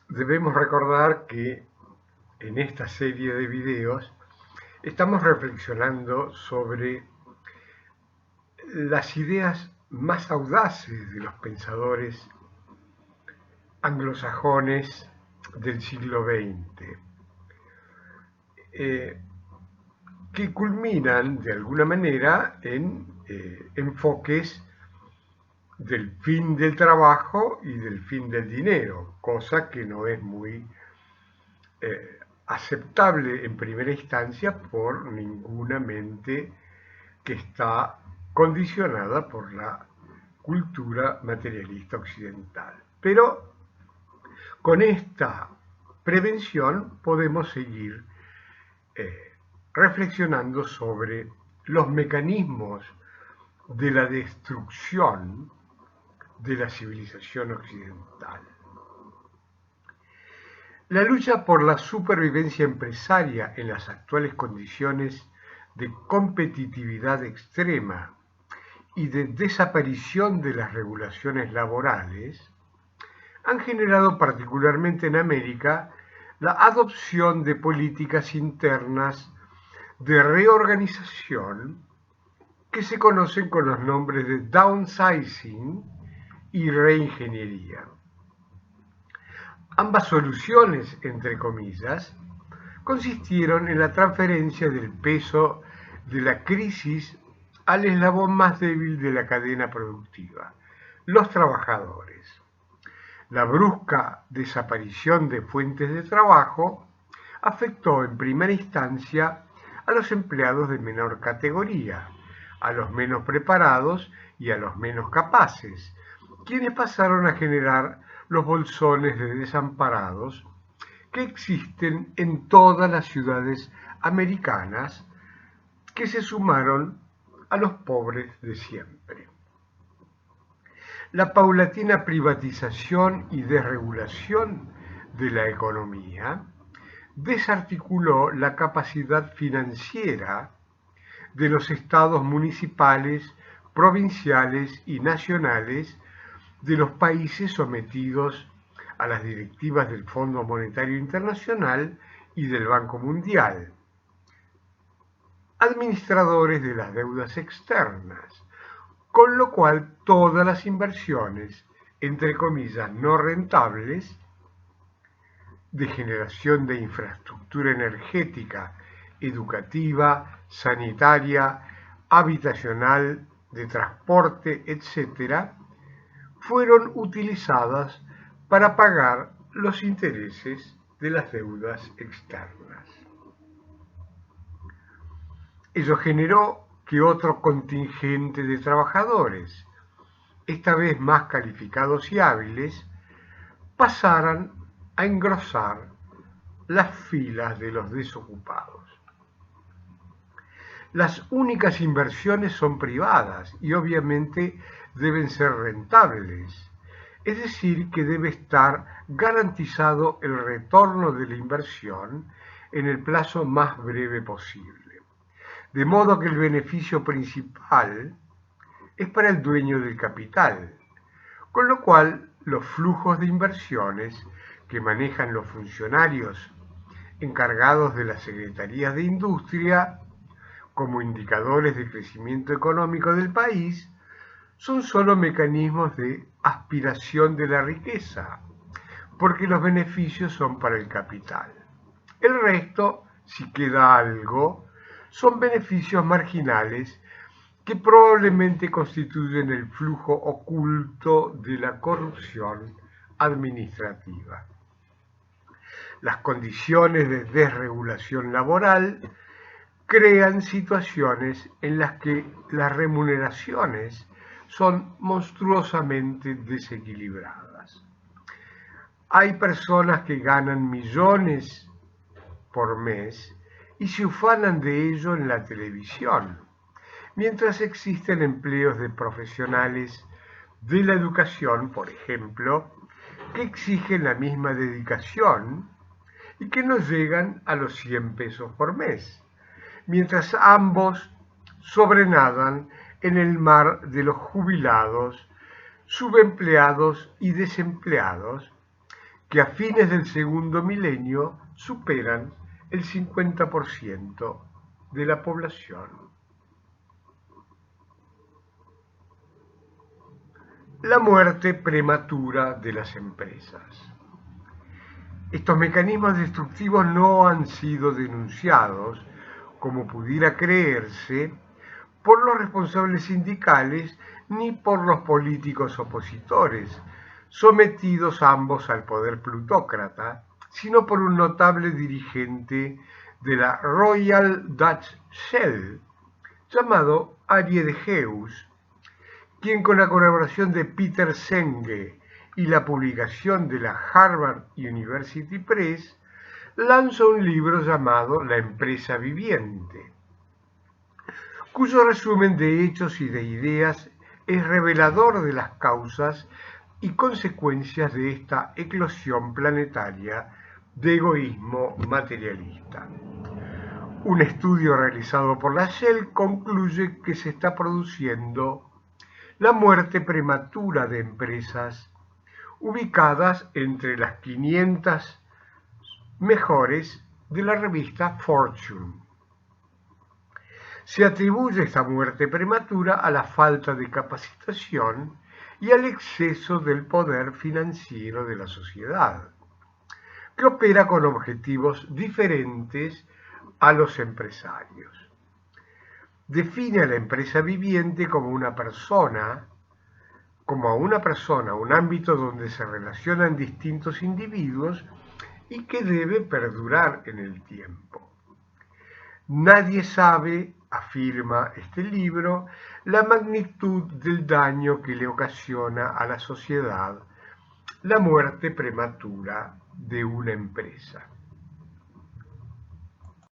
Debemos recordar que en esta serie de videos estamos reflexionando sobre las ideas más audaces de los pensadores anglosajones del siglo XX, eh, que culminan de alguna manera en enfoques del fin del trabajo y del fin del dinero, cosa que no es muy aceptable en primera instancia por ninguna mente que está condicionada por la cultura materialista occidental. Pero con esta prevención podemos seguir reflexionando sobre los mecanismos de la destrucción de la civilización occidental. La lucha por la supervivencia empresaria en las actuales condiciones de competitividad extrema y de desaparición de las regulaciones laborales han generado particularmente en América la adopción de políticas internas de reorganización que se conocen con los nombres de downsizing y reingeniería. Ambas soluciones, entre comillas, consistieron en la transferencia del peso de la crisis al eslabón más débil de la cadena productiva, los trabajadores. La brusca desaparición de fuentes de trabajo afectó en primera instancia a los empleados de menor categoría, a los menos preparados y a los menos capaces, quienes pasaron a generar los bolsones de desamparados que existen en todas las ciudades americanas, que se sumaron a los pobres de siempre. La paulatina privatización y desregulación de la economía desarticuló la capacidad financiera de los estados municipales, provinciales y nacionales de los países sometidos a las directivas del Fondo Monetario Internacional y del Banco Mundial, administradores de las deudas externas, con lo cual todas las inversiones, entre comillas, no rentables, de generación de infraestructura energética, educativa, sanitaria, habitacional, de transporte, etc., fueron utilizadas para pagar los intereses de las deudas externas. Ello generó que otro contingente de trabajadores, esta vez más calificados y hábiles, pasaran a engrosar las filas de los desocupados. Las únicas inversiones son privadas y obviamente deben ser rentables, es decir, que debe estar garantizado el retorno de la inversión en el plazo más breve posible. De modo que el beneficio principal es para el dueño del capital, con lo cual los flujos de inversiones que manejan los funcionarios encargados de las secretarías de industria como indicadores de crecimiento económico del país son solo mecanismos de aspiración de la riqueza, porque los beneficios son para el capital. El resto, si queda algo, son beneficios marginales que probablemente constituyen el flujo oculto de la corrupción administrativa. Las condiciones de desregulación laboral crean situaciones en las que las remuneraciones son monstruosamente desequilibradas. Hay personas que ganan millones por mes y se ufanan de ello en la televisión, mientras existen empleos de profesionales de la educación, por ejemplo, que exigen la misma dedicación y que no llegan a los 100 pesos por mes, mientras ambos sobrenadan en el mar de los jubilados, subempleados y desempleados, que a fines del segundo milenio superan el 50% de la población. La muerte prematura de las empresas. Estos mecanismos destructivos no han sido denunciados, como pudiera creerse, por los responsables sindicales ni por los políticos opositores, sometidos ambos al poder plutócrata, sino por un notable dirigente de la Royal Dutch Shell, llamado Arie de Geus, quien con la colaboración de Peter Senge y la publicación de la Harvard University Press, lanzó un libro llamado La empresa viviente, cuyo resumen de hechos y de ideas es revelador de las causas y consecuencias de esta eclosión planetaria de egoísmo materialista. Un estudio realizado por la Shell concluye que se está produciendo la muerte prematura de empresas ubicadas entre las 500 mejores de la revista Fortune. Se atribuye esta muerte prematura a la falta de capacitación y al exceso del poder financiero de la sociedad, que opera con objetivos diferentes a los empresarios. Define a la empresa viviente como a una persona, un ámbito donde se relacionan distintos individuos y que debe perdurar en el tiempo. Nadie sabe, afirma este libro, la magnitud del daño que le ocasiona a la sociedad la muerte prematura de una empresa.